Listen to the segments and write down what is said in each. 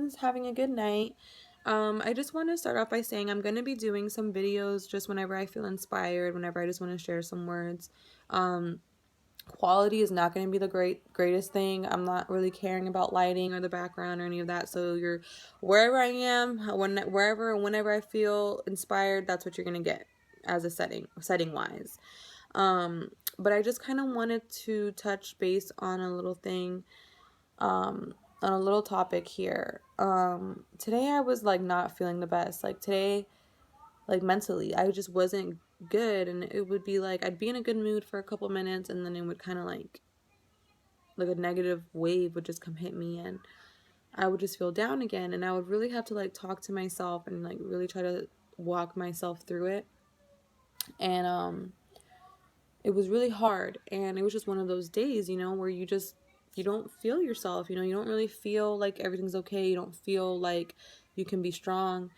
everyone's having a good night. I just want to start off by saying I'm going to be doing some videos just whenever I feel inspired, whenever I just want to share some words. Quality is not going to be the greatest thing. I'm not really caring about lighting or the background or any of that. So you're wherever I am, wherever and whenever I feel inspired, that's what you're going to get as a setting wise. But I just kind of wanted to touch base on a little thing, on a little topic here. Today I was like not feeling the best. Like today, like mentally, I just wasn't good, and it would be like I'd be in a good mood for a couple minutes, and then it would kind of like a negative wave would just come hit me, and I would just feel down again, and I would really have to like talk to myself and like really try to walk myself through it. And it was really hard, and it was just one of those days, where you don't feel yourself, you don't really feel like everything's okay. You don't feel like you can be strong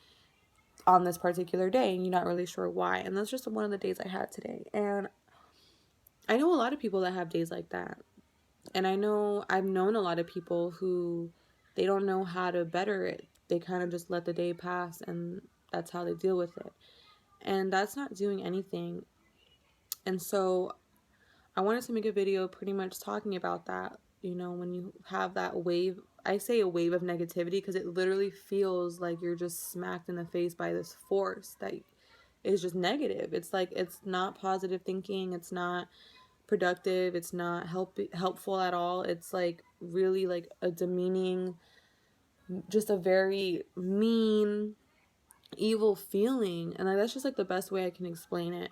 on this particular day, and you're not really sure why. And that's just one of the days I had today. And I know a lot of people that have days like that. And I've known a lot of people who they don't know how to better it. They kind of just let the day pass, and that's how they deal with it. And that's not doing anything. And so I wanted to make a video pretty much talking about that. When you have that wave, I say a wave of negativity because it literally feels like you're just smacked in the face by this force that is just negative. It's like, it's not positive thinking. It's not productive. It's not helpful at all. It's like really like a demeaning, just a very mean, evil feeling. And like, that's just like the best way I can explain it.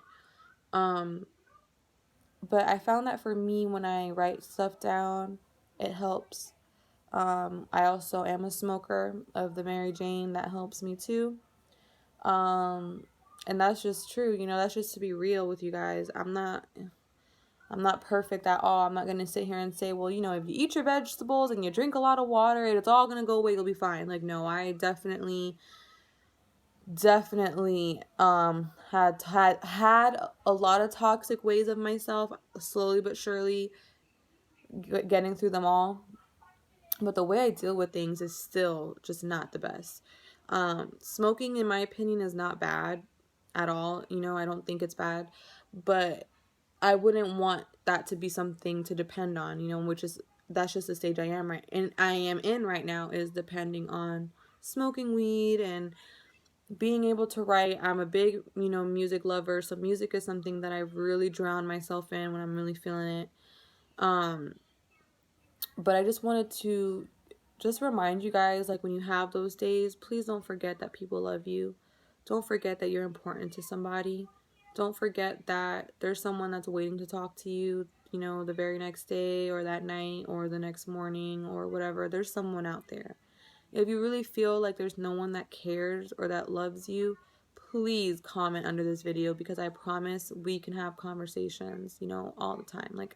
But I found that for me, when I write stuff down, it helps. I also am a smoker of the Mary Jane. That helps me too. And that's just true. That's just to be real with you guys. I'm not perfect at all. I'm not going to sit here and say, well, if you eat your vegetables and you drink a lot of water, it's all going to go away. You'll be fine. Like, no, I definitely had a lot of toxic ways of myself, slowly but surely getting through them all. But the way I deal with things is still just not the best. Smoking, in my opinion, is not bad at all. I don't think it's bad, but I wouldn't want that to be something to depend on, that's just the stage I am in right now, is depending on smoking weed and being able to write. I'm a big, music lover, so music is something that I really drown myself in when I'm really feeling it. But I just wanted to just remind you guys, like, when you have those days, please don't forget that people love you. Don't forget that you're important to somebody. Don't forget that there's someone that's waiting to talk to you, the very next day or that night or the next morning or whatever. There's someone out there. If you really feel like there's no one that cares or that loves you, please comment under this video, because I promise we can have conversations, all the time. Like,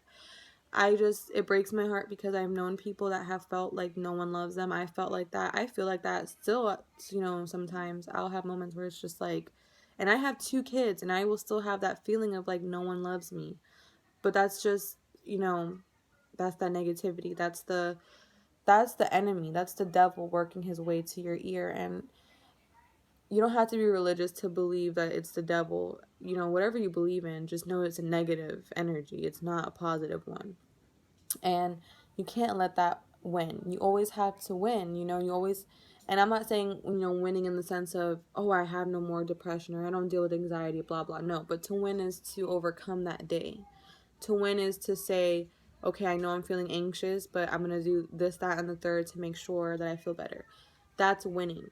it breaks my heart because I've known people that have felt like no one loves them. I felt like that. I feel like that still, sometimes I'll have moments where it's just like, and I have 2 kids, and I will still have that feeling of like no one loves me. But that's just, that's that negativity. That's the enemy. That's the devil working his way to your ear. And you don't have to be religious to believe that it's the devil. Whatever you believe in, just know it's a negative energy. It's not a positive one. And you can't let that win. You always have to win. You always, and I'm not saying, winning in the sense of, oh, I have no more depression or I don't deal with anxiety, blah, blah. No, but to win is to overcome that day. To win is to say, okay, I know I'm feeling anxious, but I'm going to do this, that, and the third to make sure that I feel better. That's winning.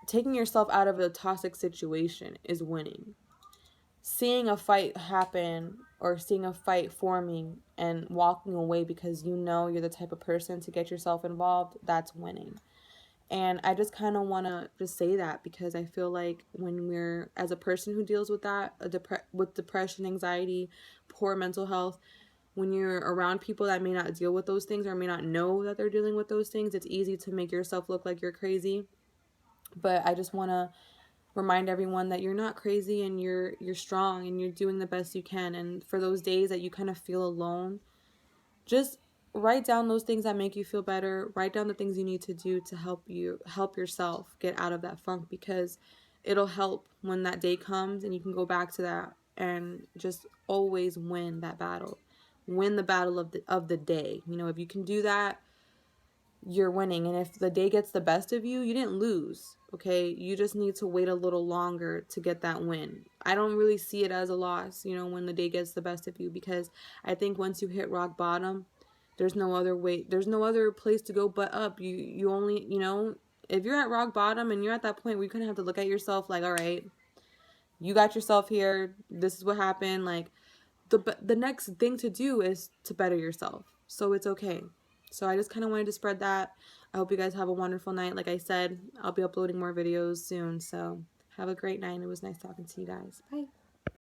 Taking yourself out of a toxic situation is winning. Seeing a fight happen or seeing a fight forming and walking away because you're the type of person to get yourself involved, that's winning. And I just kind of want to just say that, because I feel like when we're, as a person who deals with that, with depression, anxiety, poor mental health, when you're around people that may not deal with those things or may not know that they're dealing with those things, it's easy to make yourself look like you're crazy. But I just want to remind everyone that you're not crazy, and you're strong, and you're doing the best you can. And for those days that you kind of feel alone, just write down those things that make you feel better. Write down the things you need to do to help yourself get out of that funk, because it'll help when that day comes and you can go back to that and just always win that battle. Win the battle of the day. You know, if you can do that, you're winning. And if the day gets the best of you, you didn't lose. Okay, you just need to wait a little longer to get that win. I don't really see it as a loss, you know, when the day gets the best of you, because I think once you hit rock bottom, there's no other way, there's no other place to go but up. You only, you know, if you're at rock bottom and you're at that point where you kind of have to look at yourself like, all right, you got yourself here, this is what happened. Like, the next thing to do is to better yourself, so it's okay. So I just kind of wanted to spread that. I hope you guys have a wonderful night. Like I said, I'll be uploading more videos soon, so have a great night. It was nice talking to you guys. Bye.